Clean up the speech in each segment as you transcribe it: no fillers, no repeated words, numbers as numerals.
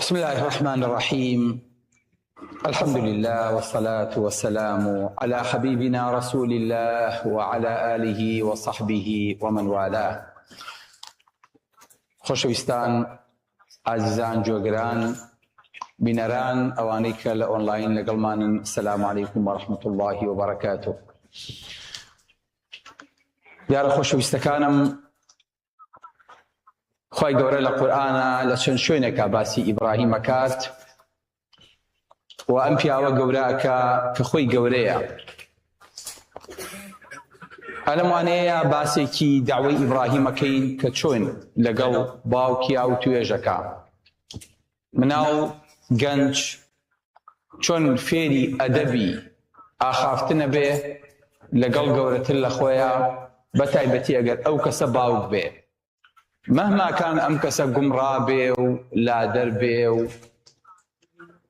بسم الله الرحمن الرحيم. الحمد لله والصلاة والسلام على حبيبنا رسول الله وعلى آله وصحبه ومن والاه. خوشویستان عزیزان جوگران بینران اوانی که لأونلاین لگلمانن، السلام علیکم ورحمة الله وبركاته. دیار خوشویستکانم، خوای گەورە لە قورئانە لە چەند شوێنێکە باسی ئیبراهیم ئەکات و ئەم پیاوە گەورەکە کە خۆی گەورەیە. ئەلەموانەیە باسێکی داوای ئیبراهیم ئەکەین کە چۆن لەگەڵ باوکیا و توێژەکە مناو گەنج چۆن فێری ئەدەبی ئاخافتنە بێ لەگەڵ گەورەتر لە خۆیە، بەتایبەتی ئەگەر ئەو کەسە باوک بێ. مهما كان أم كسا قمرا بيو لا در بيو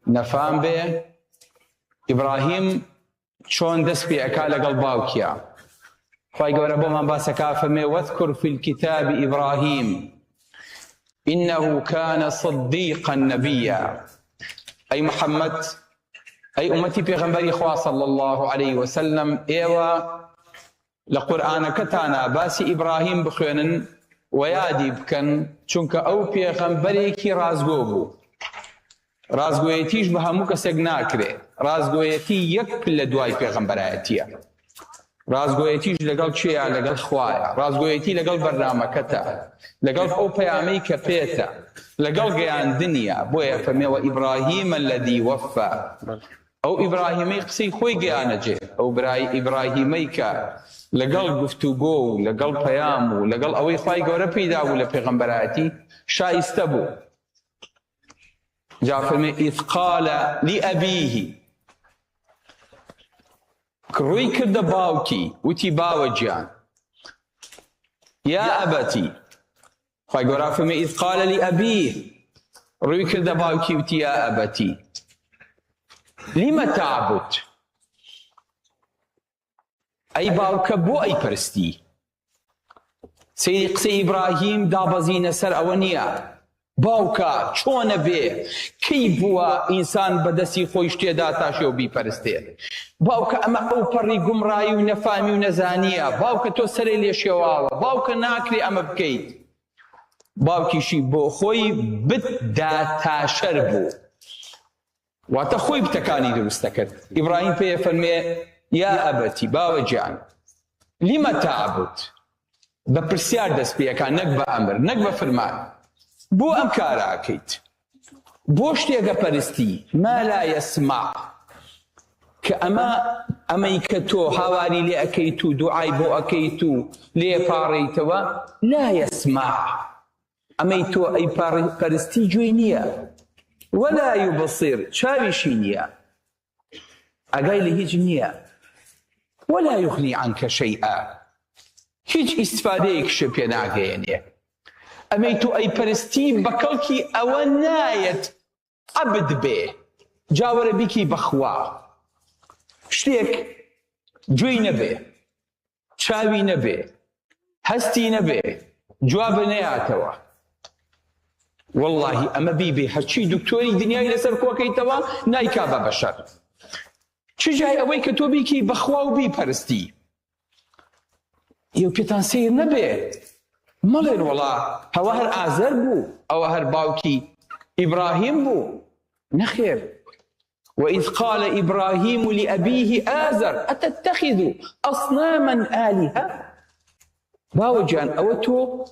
نفام بي إبراهيم شون دس بي أكال قلباوكيا خواهي قول أبو من باسكا فمي واذكر في الكتاب إبراهيم إنه كان صديقا نبيا. أي محمد أي أمتي بيغنبري خواه صلى الله عليه وسلم إيوا لقرآن كتانا باسي إبراهيم بخوانن ويادي بكن چونك او پیغمبرێکی رازگۆ بوو. رازگۆیەتیش بە هەموو کەسێک ناکرێ. رازگۆیەتی یەک پل لە دوای پێغەمبەرایەتیە. رازگۆیەتیش لەگەڵ چێیە؟ لەگەڵ خوایە. رازگۆیەتی لەگەڵ بەرنامەکەتە، لەگەڵ ئەو پەیامەی کە پێتە، لەگەڵ گەیاندنیە. بۆیە فەرمێوە ئیبراهیم الذی وەفا، ئەو ئیبراهیمەی قسەی خۆی گەیانەجێ، ئەو ئیبراهیمەی کە لەگەڵ گفتوگۆ و لەگەڵ پەیام و لەگەڵ ئەوەی خوای گەورە پێیدا بوو لە پێغەمبەرایەتی شایستە بوو. جا فەرمێ ئیذ قال لئەبیه، ڕووی کردە باوکی، وتی باوە گیان یا ئەبەتی. خوای گەورە فەرمێ ئیذ قال لئەبیه، ڕووی کردە باوکی وتی یا ئەبەتی لم تعبد. ئەی باوکە بۆ ئەی پەرستی؟ سەیری قسەی ئیبراهیم دابەزینە سەر ئەوە نییە باوکە چۆنە بێ، کەی بووە ئینسان بەدەستی خۆی شتێدا تا شێو بیپەرستێ. باوکە ئەمە ئەو پەڕی گومڕایی و نەفامی و نەزانیە. باوکە تۆ سەرێ لێ شێواوە، باوکە ناکرێ ئەمە بکەیت. باوکیشی بۆ خۆی بتدا تاشەر بوو، واتە خۆی بتەکانی دروستە کرد. ئیبراهیم پێیە فەرمێ یا ئەبەتی، باوە گیان لم تعبد، بە پرسیار دەست پێەکە، نەک بە ئەمر، نەک بە فەرمان. بۆ ئەم کارە ئەکەیت؟ بۆ شتێکە پەرستی ما لا يسمع، کە ئەمەی کە تۆ هاواری لێ ئەکەیت و دوعای بۆ ئەکەیت و لێ پاڕێیتەوە، لا يسمع، ئەمەی تۆ ئەی پەرستی گوێی نییە، ولا يبصر، چاویشی نییە، ئەگای لە هیچ نییە، ولا يغني عنك شيئا، هیچ ئیسفادەیەکیش پێ ناگەیەنێ. ئەمەی تۆ ئەی پەرستی بە کەڵکی ئەوە نایەت عەبد بێ، جاوەرە بیکی بەخوا. شتێک گوێی نەبێ، چاوی نەبێ، هەستی نەبێ، جوابە نەیاتەوە. واللهی ئەمە بیبێ هەرچی دکتۆری دنیای لەسەر کۆکەیتەوە نایکا بە بەشەر. چ جای ئەوەی کە تۆ بیکی بەخوا و بیپەرستی؟ ئێوە پێتان سیر نەبێت مەڵێن وەڵا ئەوە هەر ئازەر بوو، ئەوە هەر باوکی ئیبراهیم بوو. نەخێر. وإذ قال إبراهيم لأبيه آزر أتتخذ أصناما آلهة. باوجان أو تو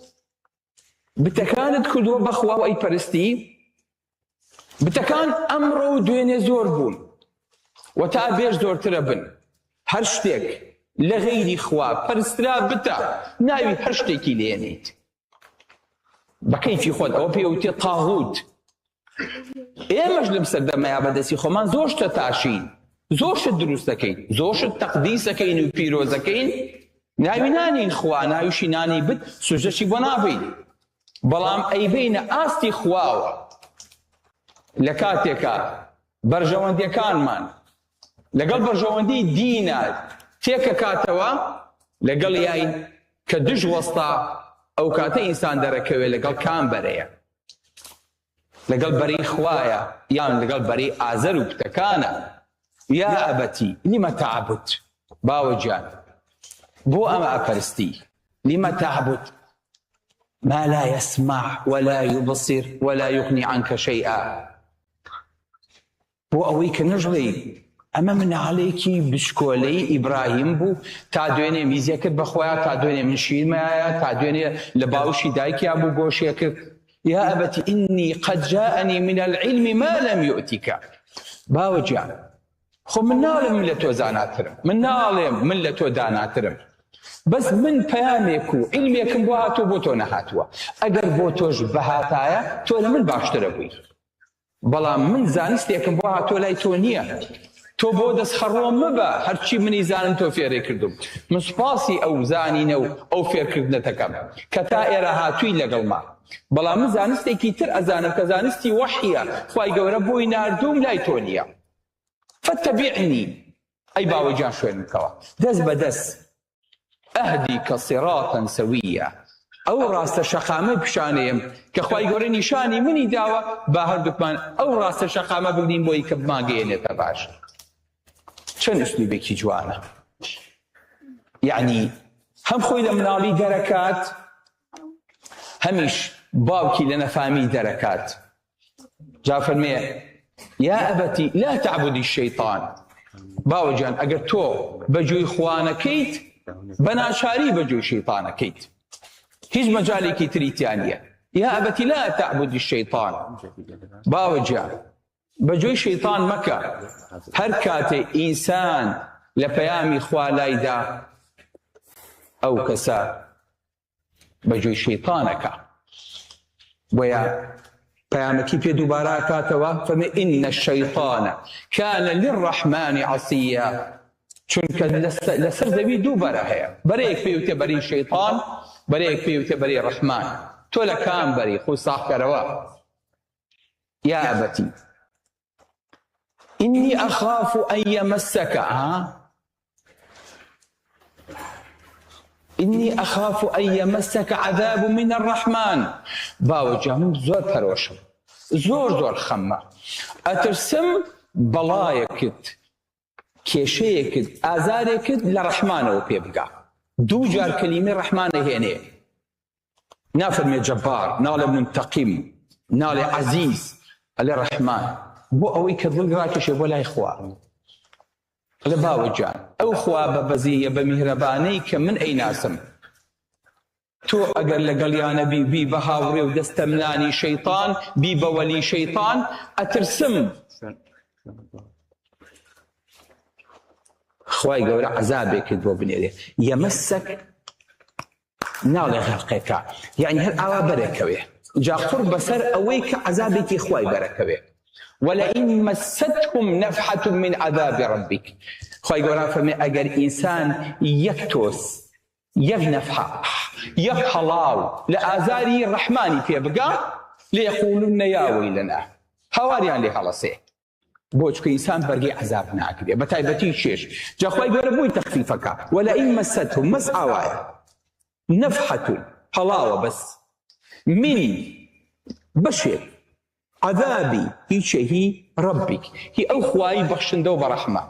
بتكانت كدوة بخوا وأي برستي، بتكان أمرو دوين زور بون وتابيش زور تربن. هرشتك لغيري خوا برسترا بتا ناوي هرشتكي لينيت بكيفي خود أو بيوتي طاغوت. ئێمەش لەم سەردەمەیە بەدەستی خۆمان زۆر شتە تاشین، زۆر شت دروست دەکەین، زۆر شت تەقدیس دەکەین و پیرۆزەکەین. ناوی نانین خوا، ناویشی نانی بت سوژدەشی بۆ نابین، بەڵام ئەیبینە ئاستی خواوە. لە کاتێکە بەرژەوەندیەکانمان لەگەڵ بەرژەوەندی دینە تێکە کاتەوە، لەگەڵ یاین کە دژ وەستا ئەو کاتە ئینسان دەرەکەوێت لەگەڵ کام بەرەیە. لەگەڵ بەری خوایە یان لەگەڵ بەری ئازەر و کتەکانە. یا ئەبەتی لم تعبد، باوەجیان بۆ ئەمە ئەپەرستی؟ لم تعبد ما لا يسمع ولا يبصر ولا يغني عنك شيئا. بۆ ئەوەی کە نەژڵێ ئەمە مناڵێکی بشکۆلەی ئیبراهیم بوو، تا دوێنێ میزیە کرد بەخۆیان، تا دوێنێ من شیرمایە، تا دوێنێ لە باوشی دایکیا بوو گۆشیە کرد. یا ئەبەتی ئینی قەد جاءنی من العلم ما لم يؤتك. باوەجیان خۆ من ناڵێم من لە تۆ زاناترم، من ناڵێم من لە تۆ داناترم، بەس من پەیامێک و علمێکم بۆ هاتووە بۆ تۆ نەهاتووە. ئەگەر بۆ تۆش بەهاتایە تۆ لە من باشترە بووی، بەڵام من زانستێکم بۆ هاتووە لای تۆ نییە. تۆ بۆ دەست خەڕۆم مەبە هەرچی منی زانم تۆ فێرێ کردم. من سوپاسی ئەو زانینە و ئەو فێرکردنەتەکەم کە تا ئێرە هاتووی لەگەڵما، بەڵام من زانستێکی تر ئەزانم کە زانستی وەحیە، خوای گەورە بۆی ناردووم لای تۆ نییە. فاتبعنی، ئەی باوەجیان شوێن بکەوە دەست بەدەست. ئەهدیکە صراطا سەویە، ئەو ڕاستە شەقامە پیشانەیەم کە خوای گەورە نیشانی منی داوە، با هەردووکمان ئەو ڕاستە شەقامە بگرین بۆی کە بماگەیەنێتە باش. چەند ئوسلوبێکی جوانە، یعنی هەم خۆی لە مناڵی دەرەکات، هەمیش باوکی لە نەفامی دەرەکات. جا فەرمێ یا ئەبەتی لا تعبدی الشەیطان. باوەجیان ئەگەر تۆ بەجۆی خوانەکەیت بەناچاری بەجۆی شەیطانەکەیت، هیچ مەجالێکی تریتیان نییە. یا ئەبەتی لا تعبدی الشەیطان. باوەجیان بەجۆی شەیطان مەکە. هەر کاتێ ئینسان لە پەیامی خوا لایدا ئەو کەسە بەجۆی شەیطانەکە، بۆیە پەیامەکی پێ دووبارە کاتەوە فەرمێ ئین الشەیطانە کانە للرەحمانی عەسیە. چونکە لەسەر زەوی دوو بەرە هەیە، بەرەیەک پێوتێ بەری شەیطان، بەرەیەک پێوتێ بەری ڕەحمان. تۆ لە کام بەری خۆ ساخکەرەوە. یا ئەبەتی ئینی ئەخاف ئەن یەمەسەکە، ئینی ئەخاف ئەن یەمەسەکە عەذاب من الرەحمان. باوەجیان من زۆر پەرۆشم، زۆر خەممە، ئەترسم بەڵایەکت، کێشەیەکت، ئازارێکت لە ڕەحمانەوە پێ بگا. دوو جار کەلیمەی ڕەحمانە هێنێ، نافەرمێ جەبار، ناڵێ منتەقیم، ناڵێ عەزیز، ئەلێ ڕەحمان، بۆ ئەوەی کە دڵ ڕاکێشێ بۆ لای خوا. لە باوەجیان ئەو خوا بە بەزیە بە میهرەبانەی کە من ئەیناسم، تۆ ئەگەر لەگەڵیانە بی بە هاوڕێ و دەستە منانی شەیطان، بی بە وەلی شەیطان، ئەترسم خوای گەورە عەزابێکت بۆ بنێرێ. یەمەسەک ناڵێ غەرقێکە، یعنی هەر ئاوا بەرەکەوێ، جا قوڕ بەسەر ئەوەی کە عەزابێکی خوای بەرەکەوێ. ولئن مستهم نفحة من عذاب ربك. خوای گەورە فەرمێ ئەگەر ئینسان یەک تۆس، یەک نەفحە، یەک هەڵاو لە ئازاری ڕەحمانی پێ بگا، لێقولن یا وەیلەنا، هاواریان لێ هەڵەسێ. بۆ چکە ئینسان بەرگەی عەزاب ناکرێ، بە تایبەتی شێش. جا خوای گەورە بۆی تەخفیفەکە. ولئن مستهم، مەس ئاوایە، نەفحەة هەڵاوە بەس، من بەشێک، عذابی هیچە هی ڕەبیک، هی ئەو خوایی بەخشندە و بەڕەحمە.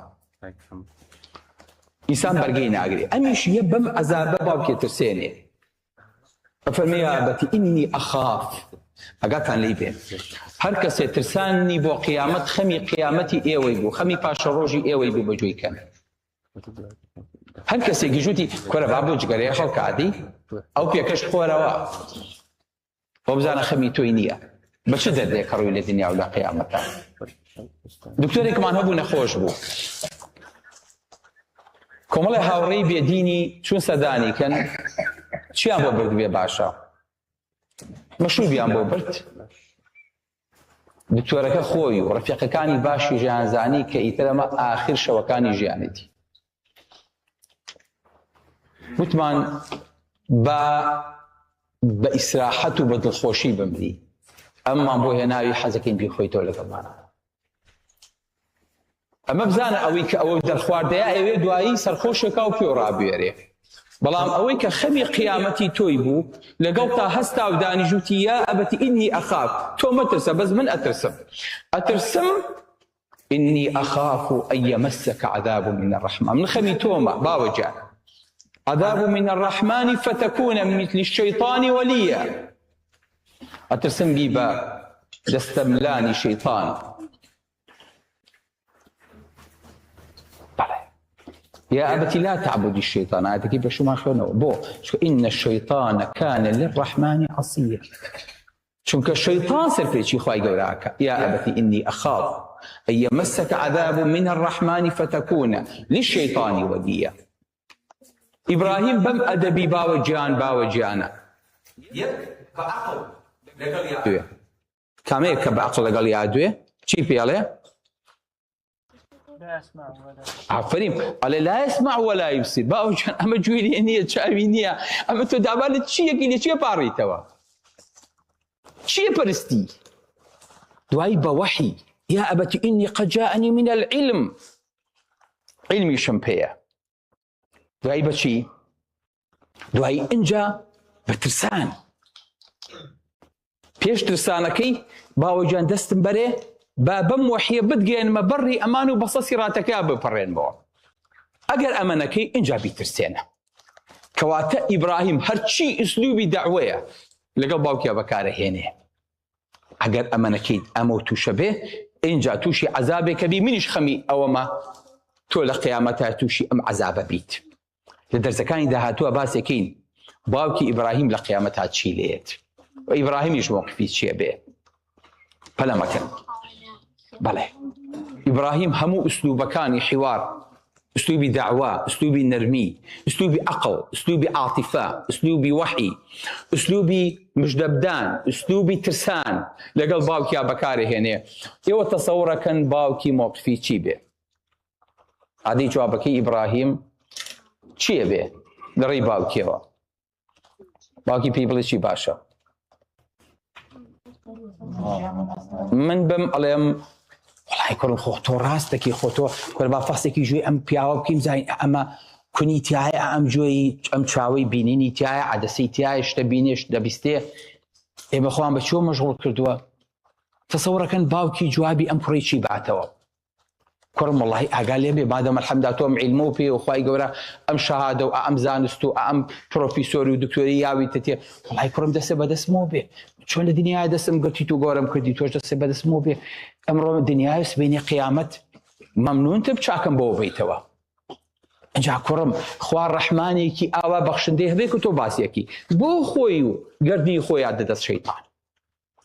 ئینسان بەرگەی ناگرێ. ئەمیش یە بەم عەزابە باوکێ ترسێنێ. فەرمێ یا ئەبەتی ئینی ئەخاف. ئەگاتان لێی بێن هەر کەسێ ترسانی بۆ قیامەت، خەمی قیامەتی ئێوەی بوو، خەمی پاشە ڕۆژی ئێوەی بوو بەجۆی کەن. هەر کەسێکی ژووتی کۆرە با بۆ جگەرەیە خەڵک عادی ئەو پێکەش خۆرەوە، بۆ بزانە خەمی تۆی نییە. بە چ دەردێک کە ڕووی لە دنیا و لە قیامەتە. دکتۆرێکمان هەبوو نەخۆش بوو، کۆمەڵی هاوڕێی بێدینی چوون سەدانیکەن، چیان بۆ برد بێ باشە؟ مەشروبیان بۆ برد. دکتۆرەکە خۆی و ڕەفیقەکانی باشی ژیانزانی کە ئیتر ئەمە ئاخر شەوەکانی ژیانێتی، وتمان بە ئیسراحەت و بە دڵخۆشی بمری، ئەممان بۆ هێناوی حەزەکەین بیخۆیتەوە لەگەڵمانە. ئەمە بزانە ئەوەی کە ئەوە دەرخواردەیە ئەوێ دوایی سەرخۆشێکا و پێ ڕابێرێ، بەڵام ئەوەی کە خەمی قیامەتی تۆی بوو لەگەڵ تا هەستا و دانیژوتی یا ئەبەتی ئینی ئەخاف تۆ مەترسە بەس من ئەترسم إني أخاف أن يمسك عذاب من الرحمن من خمي توما باوجا عذاب من الرحمن فتكون من مثل الشيطان وليا أترسم بيبا دستملاني شيطان يا أبتي لا تعبد الشيطان هذا كيف شو ما خلونه بو شو إن الشيطان كان للرحمن عصيا شونك الشيطان سرفيتشي خواي قولاك يا أبتي إني أخاف أن يمسك عذاب من الرحمن فتكون للشيطان وليا إبراهيم بم أدبي باوجانا بعقل لقال كامير بعقل لقال يا دوي شي في عليه لا يسمع ولا عفريم قال لا يسمع ولا يبصر باوجان أما جويلي إني تشاوينيا أما تدابال تشي يقيني تشي باري توا تشي برستي دواي بوحي يا أبت إني قد جاءني من العلم علمي شمبية دواي بشي دواي إنجا بترسان بيش ترسانكي باوجان دستن بري بابم وحي بدقين مبري أمان وبصصي راتكا ببرين بو أقل أمانكي إنجا بيترسينا كواتا إبراهيم هرشي أسلوبي دعوية لقل باوكي بكاره هيني أقل أمانكي أموتو شبه إنجا توشي عذابك بي منش خمي أو ما تولى قيامتها توشي أم عذاب بيت لدرزكاني دهاتوا باسكين باوكي إبراهيم لقيامتها تشيليت وإبراهيم يشموك في شيء به فلا مكان بله إبراهيم همو أسلوب كان حوار أسلوبي دعوة أسلوبي نرمي أسلوبي عقل أسلوبي عاطفة أسلوبي وحي أسلوبي مجدبدان أسلوبي ترسان لقل باوكي بكاري هنا يو تصور كان باوكي موقف في تشيبه هذه جوابك إبراهيم تشيبه دري باوكي باوكي بيبل تشي باشا من بم عليهم والله يكون خطو راستك خطو كل ما فاسك يجي ام بياو كيم زين اما كوني تاعي ام جوي ام تشاوي بينيني تاعي عدسي تاعي شتبينيش دبستي اي بخوان بشو مشغول كردوا تصور كان باوكي جوابي ام كريشي بعتوا كرم والله قال لي بعد ما الحمد لله توم علمو بي وخواي قورا ام شهاده وام زانستو ام بروفيسور ودكتوري ياوي تتي والله كرم دس بدس مو بي شلون الدنيا دسم قلتي تو قورم كردي توش دس بدس مو بي امر الدنيا بيني قيامه ممنون تبشاكم بو بيتوا انجا كرم خوار رحماني كي اوا بخشنده بك تو باسيكي بو خويو قردني خويا دس شيطان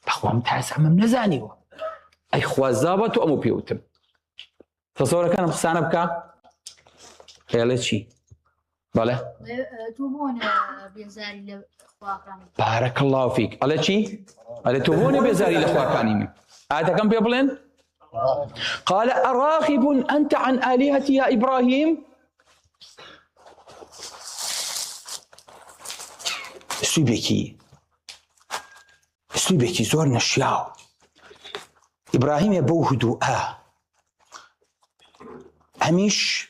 بخوام تاسع من نزانيو اي خوا زابط وامو بيوتم تصور كان مخسانه بكا قال شي بله توبون بيزاري لاخواكم بارك الله فيك قال شي قال توبون بيزاري لاخواكم هذا كم بيبلن قال اراغب انت عن الهتي يا ابراهيم سوبيكي زور نشياو ابراهيم يبو هدوءا هميش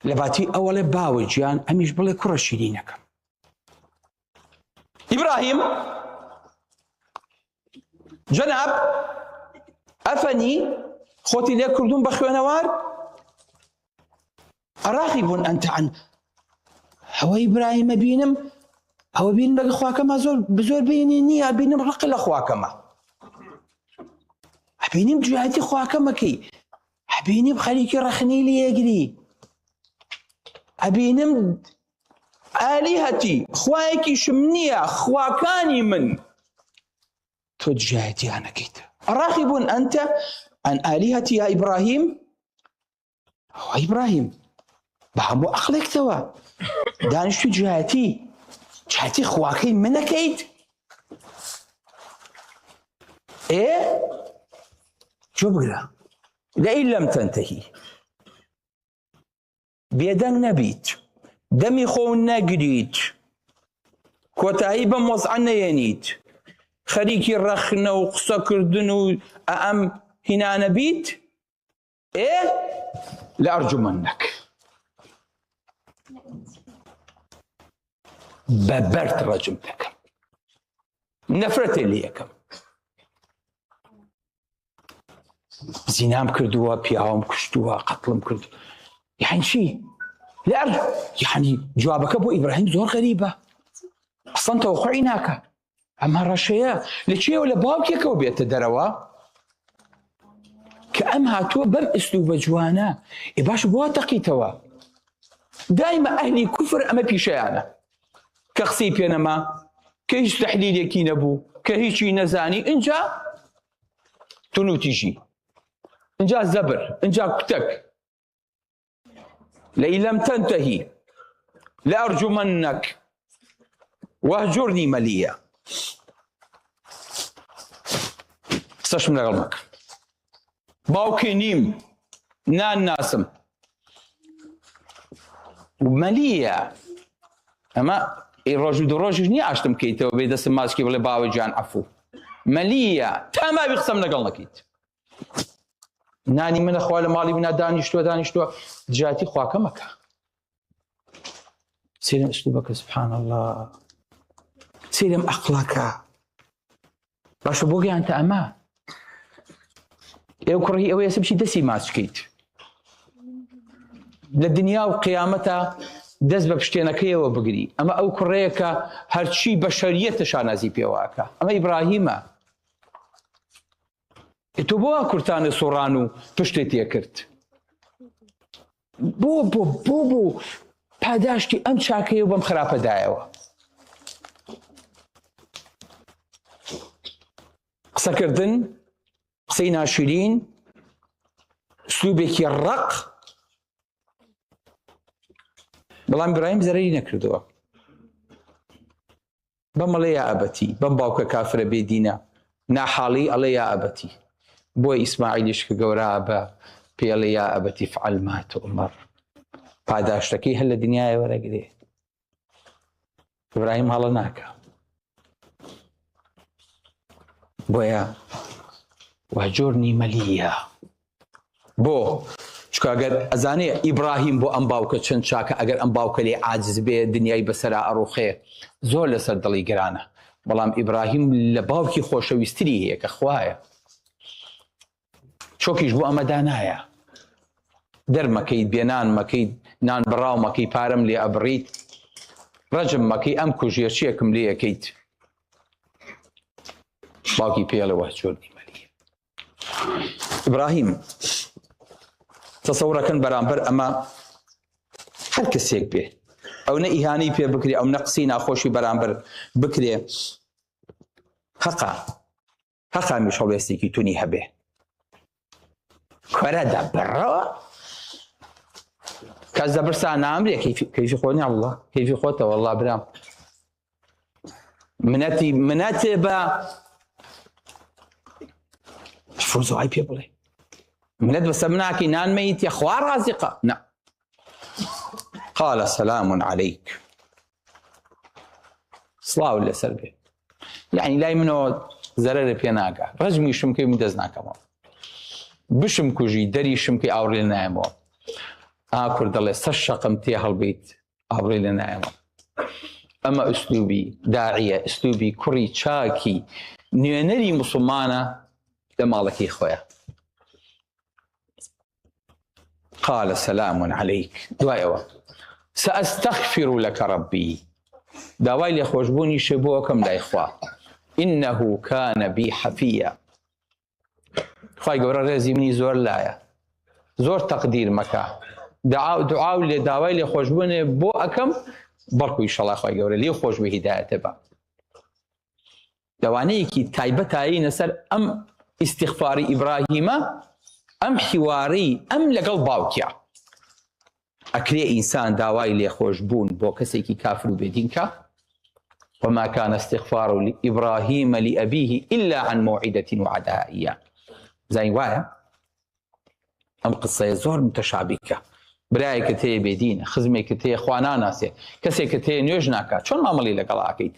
لباتي أول باوجيان هميش بلا كرشي دينك إبراهيم جناب أفني خوتي لي كردون بخوانوار أراغب أنت عن هو إبراهيم بينم هو بين بقى أخواكما بزور بيني أبينم رقل أخواكما أبينم جهاتي أخواكما كي أبينم خليكي رخني لي يجري أبينم آلهتي خوايكي شمنية خواكاني من تجاهتي أنا كيت راغب أنت عن آلهتي يا إبراهيم هو إبراهيم بهمو أخلك توا دانش جهاتي خواكي من كيت إيه شو بقرا لئن لم تنتهي بيدن نبيت دمي خون نقريت كوتاهي بموضعنا ينيت خريكي رخنا وقصا كردن أم هنا نبيت إيه لأرجو منك بەبەرد ڕەجم دەکەم، نەفرەتێ لێ یەکەم. زینام کردووە، پیاوم کوشتووە، قەتڵم کردو. یعنی چی؟ لەر یعنی جوابەکە بۆ ئیبراهیم زۆر غەریبە، ئەسڵەن تەوەقوعی ناکە. ئەمە ڕەشەیە لە چێوە لە باوکێکەوە بێتە دەرەوە کە ئەم هاتووە بەم ئەسلوبە جوانە. باش بۆ تەقیتەوە. دایمە ئەهلی کوفر ئەمە پیشەیانە کە قسەی پێ نەما، کە هیچ تەحلیلێکی نەبوو، کە هیچی نەزانی. اینجا تونوتیژی، اینجا زەبر، اینجا کوتەک. لئن لم تنتهي لأرجمنك واهجرني مليا. قسەشم لەگەڵ مەکە، باوکێ نیم، نان ناسم. مەلیە ئەمە ڕۆژ و دوو ڕۆژیش نییە ئاشتم بکەیتەوە بێ دەستم ماچکی بڵێ باوە گیان عەفوو. مەلیە تاماوی قسەم لەگەڵ نەکەیت. نانی منە خوا لە ماڵی بنا دانیشتووە دژاتی خواکە مەکە. سێرم ئەسلوبەکە سبحان الله، سێرم ئەقڵەکە. باشە بۆ گەیانتە ئەمە. ئێوە کوڕی ئەوەیە سبشی دەستی ماچکەیت لە دنیا و قیامەتە دەست بە پشتێنەکەیەوە بگری. ئەمە ئەو کوڕەیە کە هەرچی بەشەریەتە شانازی پێواکە. ئەمە ئیبراهیمە. تۆ بۆ کورتانە سۆڕان و پشتێ تێ کرد؟ بۆ پاداشتی ئەم چاکەیە و بەم خراپەدایەوە. قسەکردن، قسەی ناشرین، سلوبێکی ڕق. بەڵام ئیبراهیم زەرەری نەکردووە. بەمەڵێ یا ئەبەتی، بەم باوکە کافرە بێدینە ناحاڵی ئەڵێ یا ئەبەتی. بۆی ئیسماعیلیش کە گەورە بە پێڵێ یا ئەبەتی فعل ما تؤمر. پاداشتەکەی هەر لە دنیای وەرەگرێ. ئیبراهیم هەڵە ناکە. بۆیە وەهجورنی مەلیە. بۆ چکە ئەگەر ئەزانێ ئیبراهیم بۆ ئەم باوکە چەند چاکە، ئەگەر ئەم باوکە لێ عاجز بێ دنیای بەسەرا ئەڕۆخێ زۆر لەسەر دڵی گرانە. بەڵام ئیبراهیم لە باوکی خۆشەویستری هەیە کە خوایە. چۆکیش بۆ ئەمە دانایە. دەرمەکەیت، بێنان مەکەیت، نان بڕاو مەکەی، پارەم لێ ئەبڕیت، ڕەجم مەکەی، ئەم کوژێرچیەکم لێ یەکەیت. باوکی پێڵە وەهجورنی مەلیە. ئیبراهیم تەسەوڕەکەن بەرامبەر ئەمە هەر کەسێک بێ، ئەو نە ئیهانەی پێ بکرێ، ئەو نە قسەی ناخۆشی بەرامبەر بکرێ. حەقا میشەڵێستێکی تونی هەبێ. کۆرەدا بڕەوە کەس دەبرسان نامرێ کەیفی خۆ نیا وەڵڵا کەیفی خۆتە وەڵڵا برام منەتێ بە فۆزۆهای پێ بڵێ منەت بەسەر مناکەی نانمەیت یا خوا ڕازقە نە. قال سلام عليك. سڵاو لەسەر بێ. یعنی لای منەوە زەرەرە پێ ناکە. ڕەجمیشم کەی من دەست ناکەمەوە. بشم کوژی دەریشم کە ئاوڕێ لە نایەمەوە. ئاکوور دەڵێ سەر شەقم تێ هەڵبیت ئاوڕێ لە نایەمەوە. ئەمە ئوسلوبی داعیە، ئوسلوبی کوڕی چاکی نوێنەری موسڵمانە لە ماڵەکەی خۆیە. قال سلام عليك. دوایەوە سأستغفر لك ربي. داوای لێخۆشبوونی شێ بۆ ئەەکەم لای خوا. إنه كان بي حفيا. خوای گەورە ڕێزی منی زۆر لایە، زۆر تەقدیر مەکە. دوعا و لێ داوای لێخۆشبوونێ بۆ ئەەکەم بەڵکو ئیشەڵا خوای گەورە لێ خۆش بە هیدایەتە بە. لەوانەیەکی تایبەتایی لەسەر ئەم ئیستیغفاری ئیبراهیمە، ئەم حیوارەی ئەم لەگەڵ باوکیە. ئەکرێ ئینسان داوای لێخۆشبوون بۆ کەسێکی کافر و بێدین کە وما كان استغفار إبراهيم لأبيه إلا عن موعدة وعدها إياه. زين وایە ئەم قسەیە زۆر متەشابیکە. برایەکە تێ بێدینە، خزمێکە تێ خوا ناناسێ، کەسێکە تێ نوێژ ناکات، چۆن مامەڵی لەگەڵ ئاکەیت؟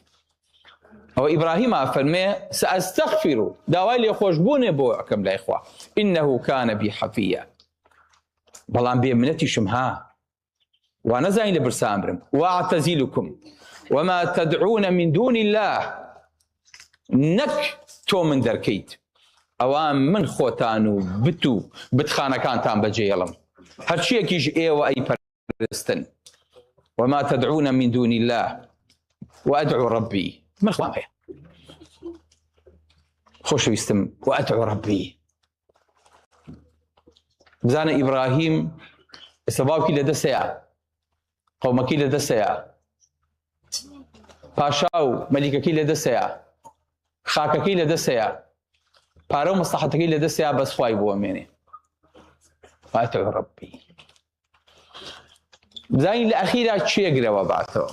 ئەوە ئیبراهیم فەرمێ سأستغفر، داوای لێخۆشبوونێ بۆ ئەەکەم لای خوا. إنه كان بي حفيا. بەڵام بێ منەتیشم ها وا نەزانین لە برسان برم. وأعتزلكم وما تدعون من دون الله نك تو من دركيت اوان من خوتانو بتو بتخانا كانتان بجيلم هرشي كيج ايوا اي برستن وما تدعون من دون الله وادعو ربي من خوامي خوش يستم وادعو ربي بزانا ابراهيم سبابكي لدسيا قومكي لدسيا پاشاو ملككي لدسيا خاككي لدسيا پارو مصلحتكي لدسيا بس خواي بو اميني وادعو ربي زين الاخيره تشيغرا وبعثو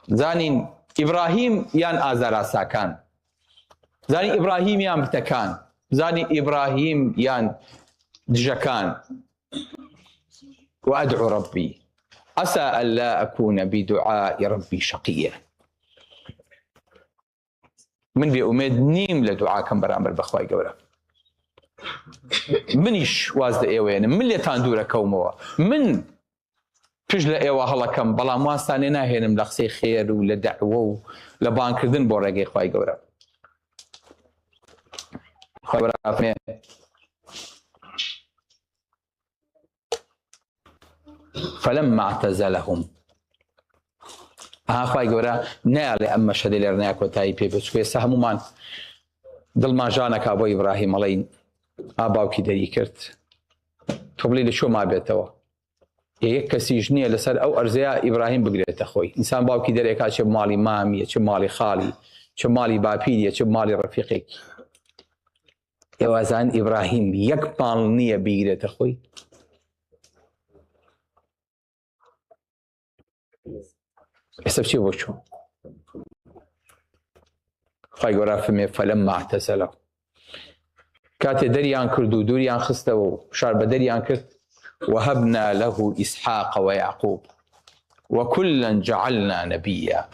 زانين ابراهيم يان ازارا ساكان زاني ابراهيم يان بتكان زاني ابراهيم يان دجكان وادعو ربي عسى الا اكون بدعاء ربي شقيا من بي امید نیم لدعاء كم برامر بخواي قورا منيش وازد ايوين من اللي تاندورا كوموا من پشت ايوا هلا كم بلا مواستاني ناهينم لقسي خير ولا دعوه ولا بانكردن بورغي خواي قورا خواي قورا فلما اعتزلهم خواي قورا نالي اما شدي لرناك وتاي بيبس ويسهمو مان دل ما جانك ابو ابراهيم علين اباوكي دەری کرد تۆ بڵێ لە شۆ ما بێتەوە یەک کەسیش نییە لەسەر ئەو ئەرزەیە ئیبراهیم بگرێتە خۆی ئینسان باوکی دەرێکا چ ماڵی مامیە چ ماڵی خاڵی چ ماڵی باپیریە چ ماڵی ڕەفیقێکی ئێوازان ئیبراهیم یەک ماڵ نییە بیگرێتە خۆی ئێستا بچێ بۆ چوو خی گەورە فەرمێ فەلەمما اعتەزەلەهم كاتي دريان كردو دوريان خستو شارب دريان كرت وهبنا له إسحاق ويعقوب وكلا جعلنا نبيا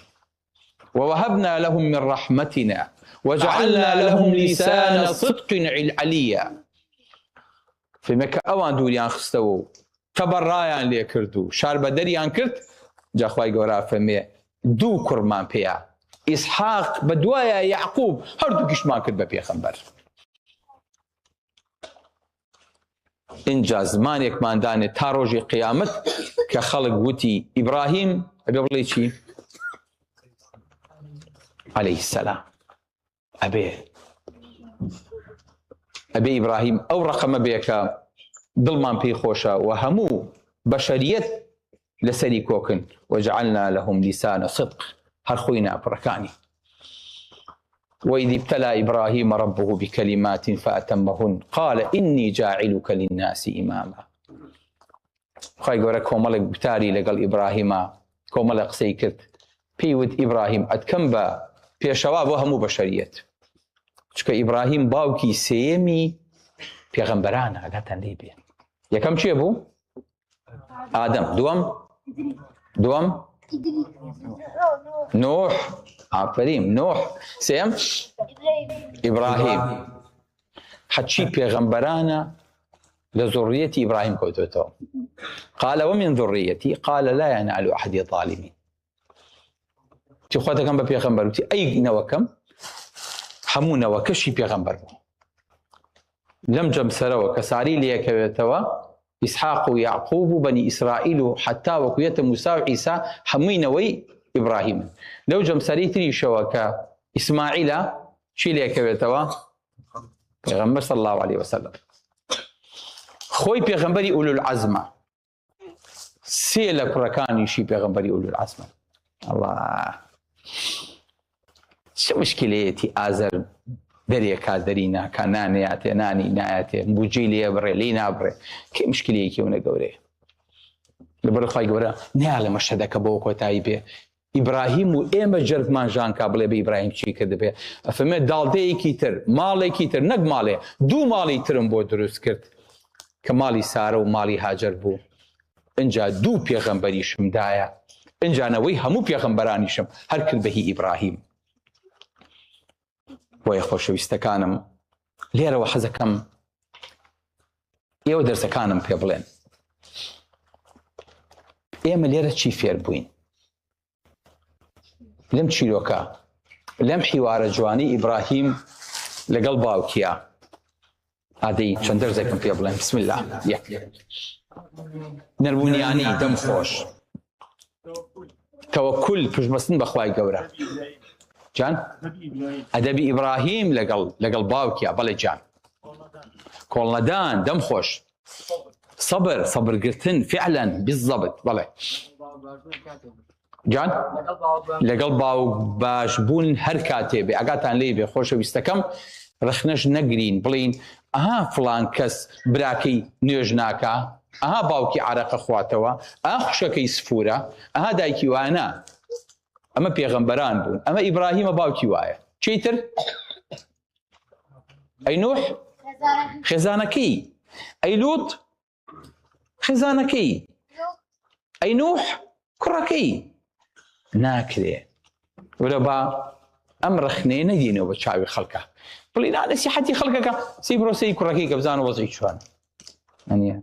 ووهبنا لهم من رحمتنا وجعلنا لهم لسان صدق عليا في مكة أوان دوريان خستو تبرايان لي كردو شارب دريان كرت جا خواي قورا فمي دو كرمان بيا إسحاق بدوايا يعقوب هردو كشمان كرت ببيخنبر اینجا زمانێکمان دانێت تا ڕۆژی قیامەت کە خەڵک وتی ئیبراهیم ئەبێ بڵێ چی؟ عەلەیهی السەلام ئەبێ ئیبراهیم ئەو ڕەقەمە بێ کە دڵمان پێی خۆشە و هەموو بەشەریەت لەسەری کۆکن وجعلنا لهم لسان صدق هەر خۆی ناپڕەکانی وإذ ابتلى إبراهيم ربه بكلمات فأتمهن قال إني جاعلك للناس إماما خاي قورا كومالك بتاري لقل إبراهيم كومالك سيكت بيود إبراهيم أتكم با بيشواب وهمو بشريت شكا إبراهيم باوكي سيمي بيغمبرانا قاتن ليبيا يا كم شي أبو؟ آدم دوام نوح عفريم نوح سيم إبراهيم حتشي بيغمبرانا لذرية إبراهيم كوتوتو قال ومن ذريتي قال لا ينال أحد ظالمين تخواتك كم بيغمبر أي نوكم حمو نوكشي بيغمبر لم جم سروا كساري لي كوتوا إسحاق ويعقوب بني إسرائيل حتى وكيت موسى وعيسى حمين وي إبراهيم لو جم سريتري شوكا إسماعيل شيلي كبيتوا پیغمبر صلى الله عليه وسلم خوي پیغمبري أولو العزم سيلك ركاني شي پیغمبري أولو العزم الله شو مشكلتي آزر دريا كادرينا كانانياتي ناني ناياتي مبوجيلي بري لينا بري كي مشكلة كي ونقوري لبر خاي قورا نعلم مشهدك بوكو تايبي إبراهيم وإما جرف مان جان كابلي بإبراهيم شي كده بي فما دالدي كيتر مالي كيتر نق مالي دو مالي ترم بو دروس كرت كمالي سارة ومالي هاجر بو انجا دو بيغمبريشم دايا انجا نوي همو بيغمبرانيشم هر كل بهي إبراهيم ويا خۆشەویستەکانم لێرەوە حەزەکەم ئێوە دەرسەکانم پێ بڵێن ئێمە لێرە چی فێر بووین لەم چیرۆکە لەم حیوارە جوانی ئیبراهیم لەگەڵ باوکیە ئادەی چەند دەرزێکم پێ بڵێن بسم الله نەربوونیانی دەم خۆش تەوەکل پشتبەستن بەخوای گەورە جان ئەدەبی ئیبراهیم لەگەڵ باوکیە بەڵێ جان کۆڵنەدان دەم خۆش سەبرگرتن فعلا بالضبط بەڵێ جان لەگەڵ باوک باش بوون هەر کاتێ بێ ئەگاتان لێ بێ خۆشەویستەکەم ڕخنەش نەگرین بڵین ئەها فڵان کەس براکەی نوێژ ناکە ئەها باوکی عەرەقە خواتەوە ئەها خوشەکەی سفورە ئەها دایکی وانە ئەمە پێغەمبەران بوون ئەمە ئیبراهیمە باوکی وایە چیتر ئەی نوح خێزانەکەی ئەی لوط خێزانەکەی ئەی نوح کوڕەکەی ناکرێ وەرە با ئەم ڕخنەیە نەدینەوە بە چاوی خەڵکە بڵێ نەسیحەتی خەڵکەکە سی بڕۆسەی کوڕەکەی کە بزانە وەزعی چوان ئەنیە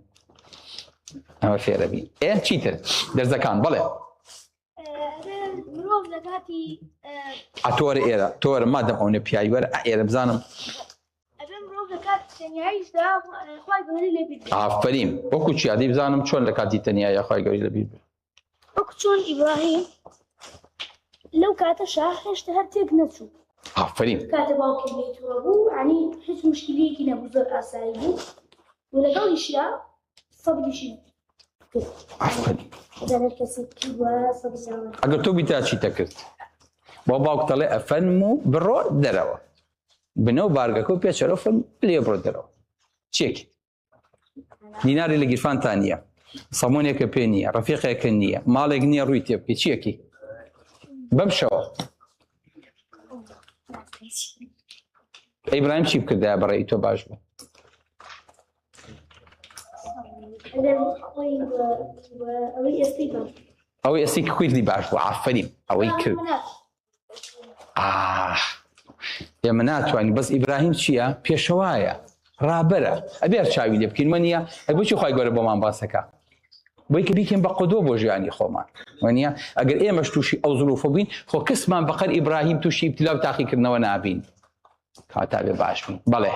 ئەمە فێرە بی چیتر دەرزەکان بڵێ مرۆڤ لە کاتی ئەتۆرە ئێرە تۆرە مادەم ئەوە پیاوی وەرە ئێرە بزانم مرۆڤ لە کاتی تەنیاییشدا خوای گەورەی لێ بیر ئافرین وەکو چیادی بزانم چۆن لە کاتی تەنیایە خوای گەورەی لە بیر بێ وەکو چۆن ئیبراهیم لەو کاتەشا هێشتا هەر تێک نەچوو ئافرین کاتە باوکی لێتووە بوو عنی هیچ مشکلەیەکی نەبوو زۆر ئاسایی بوو و لەگەڵیشیە سەبریشی ئافرین دەنە کەسێکی وە سەبری ئەگەر تۆ بیتا چیتە کرد بۆ باوک دەڵێ ئەفەرم و بڕۆ دەرەوە بنەو بارگەکە و پێچەرەوە لێ بڕۆ دەرەوە چێکی دیناری لە گیرفانتان نییە سەمونێکە پێ نییە ڕەفیقێکە نییە ماڵێک نییە ڕووی تێ بکەی چیەکی بەم شەوە ئیبراهیم چی بکردایە بەڕێی تۆ باش بوو ئەوەی ئەسی کوردی باش بوو ئافرین ئەوەی کرد ئێمە ناتوانین بەس ئیبراهیم چییە پێشەوایە ڕابەرە ئەبێر چاوی لێ بکەین وەنیە بۆچی خوای گەورە بۆمان باسەکە بۆی کە بیکەین بە قودۆ بۆ ژیانی خۆمان وەنیە ئەگەر ئێمەش تووشی ئەو زروفە بووین خۆ کەسمان بەقەر ئیبراهیم تووشی ئیبتیلا و تاقیکردنەوە نابین کاتا بێ باش بین بەڵێ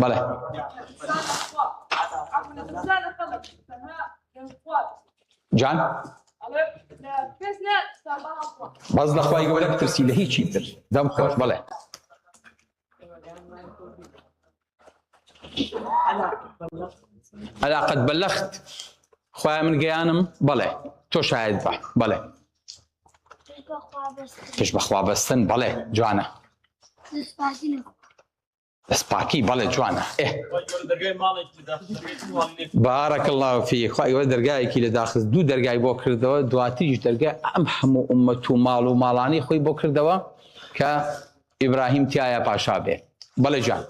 بەڵێ جان بەس لەخوای گەورە بترسی لە هیچی تر دەم خۆش بەڵێ ئەلا قەد بەلەخت خوای من گەیانم بەڵێ تۆ شاهید بە بەڵێ پێش بەخوا بەستن بەڵێ جوانە دەستپاکی بەڵێ جوانە بارەکە الله فیک خوای گەورە دەرگایەکی لە داخست دوو دەرگای بۆ کردەوە دواتریش دەرگای ئەم هەموو ئومەت و ماڵ و ماڵانی خۆی بۆ کردەوە کە ئیبراهیم تایە پاشا بێ بەڵێ جان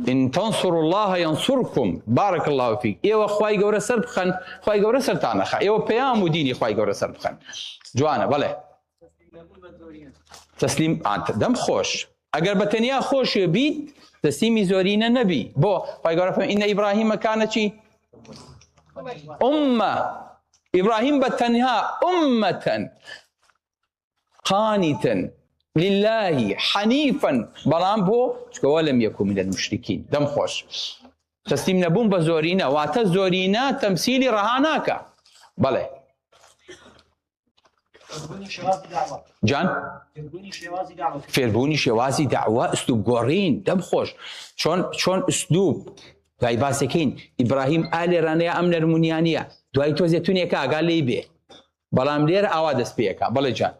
إن تنصروا الله ينصركم بارك الله فيك إيوه خواي جورا سربخن خواي جورا سرتانخا إيوه بيام وديني خواي جورا سربخن جوانا بله تسليم أنت دم خوش أجر بتنيا خوش يبيت تسليمي زورينا نبي بو خواي جورا فهم إن إبراهيم كان شيء أمة إبراهيم بتنها أمة قانتا لله حنيفا بلان بو ولم يكن من المشركين دم خوش تسليم نبون بزورينا واتا زورينا تمثيلي رهاناكا بله جان فيربوني شوازي دعوة اسلوب قورين دم خوش شون اسلوب دواي باسكين ابراهيم آل رانيا ام نرمونيانيا دواي توزيتونيكا قال لي بيه بلان لير اوادس بيكا بله جان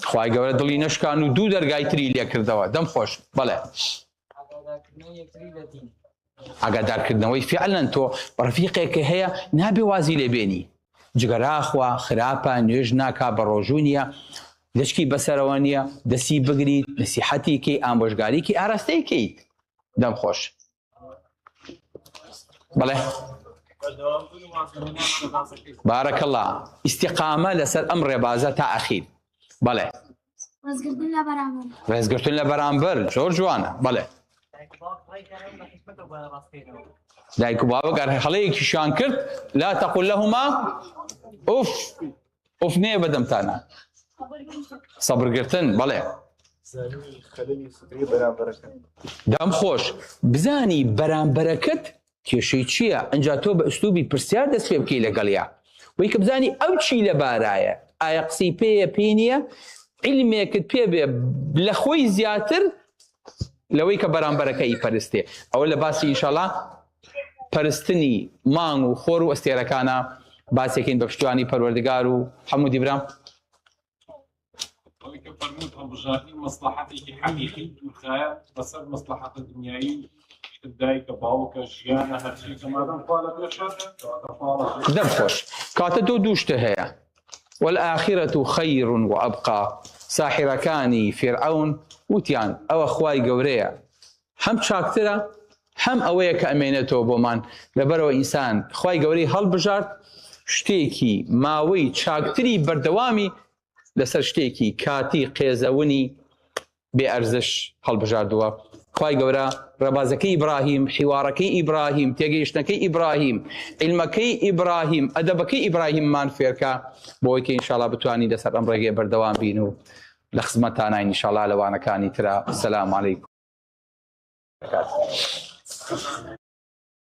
خوای گەورە دڵی نەشکان و دوو دەرگای تری لێ کردەوە دەم خۆش بەڵێ ئاگادارکردنەوەی فعلەن تۆ ڕەفیقێکە هەیە نابێ وازی لێبێنی جگەراخوا خراپە نوێژ ناکا بە ڕۆژوو نییە لەشکی بەسەرەوە نییە دەستی بگریت نەسیحەتێکی ئامۆژگاریکی ئاراستەیکەیت دەم خۆش بەڵێ بارك الله استقامة لسر أمر بازة تأخير بله ڕێزگرتن لە بەرامبەر ڕێزگرتن لە بەرامبەر زۆر جوانە بەڵێ دایک و باوک ئەگەر هەڵەیەکیشیان کرد لا تەقول لەهما ئوف ئوف نێ بەدەمتانە سەبرگرتن بەڵێ دەم خۆش بزانی بەرامبەرەکەت کێشەی چییە؟ ئەنجا تۆ بە ئوستوبی پرسیار دەست پێ بکەی لەگەڵیا وەی کە بزانی ئەو چی لەبارایە ئایا قسەی پێیە پێی نییە عیلمێکت پێ بێ لە خۆی زیاتر لەوەی کە بەرامبەرەکەی پەرستێ ئەوە لە باسی ئینشاڵڵا پەرستنی مانگ و خۆر و ئەستێرەکانە باسێکین بە پشتیوانی پەروەردگار و هەموو دیبرام فرمود هەڵبژاردننی مەسلحەتێکی حەقیقی دوورخایە بەسەر مەسلحەتە دنیایی دایکە باوکە ژیانە هەرچی کەمادەم خوا لە پێشاتە دەم خۆش کاتە تۆ دووشتە هەیە والآخرة خير وأبقى ساحرەکانی فێرعەون وتیان ئەوە خوای گەورەیە هەم چاکترە هەم ئەوەیە کە ئەمێنێتەوە بۆمان لەبەرەوە ئینسان خوای گەورەی هەڵبژارد شتێکی ماوەی چاکتری بەردەوامی لەسەر شتێکی کاتی قێزەونی بێ ئەرزش هەڵبژاردووە خوای گەورە ڕێبازەکەی ئیبراهیم حیوارەکەی ئیبراهیم تێگەیشتنەکەی ئیبراهیم عیلمەکەی ئیبراهیم ئەدەبەکەی ئیبراهیممان فێرکە بۆی کە ئینشاڵڵا بتوانین لەسەر ئەم ڕێگەی بەردەوام بین و لە خزمەتتانای ئینشاڵڵا لەوانەکانی ترە سەلام عەلەیکوم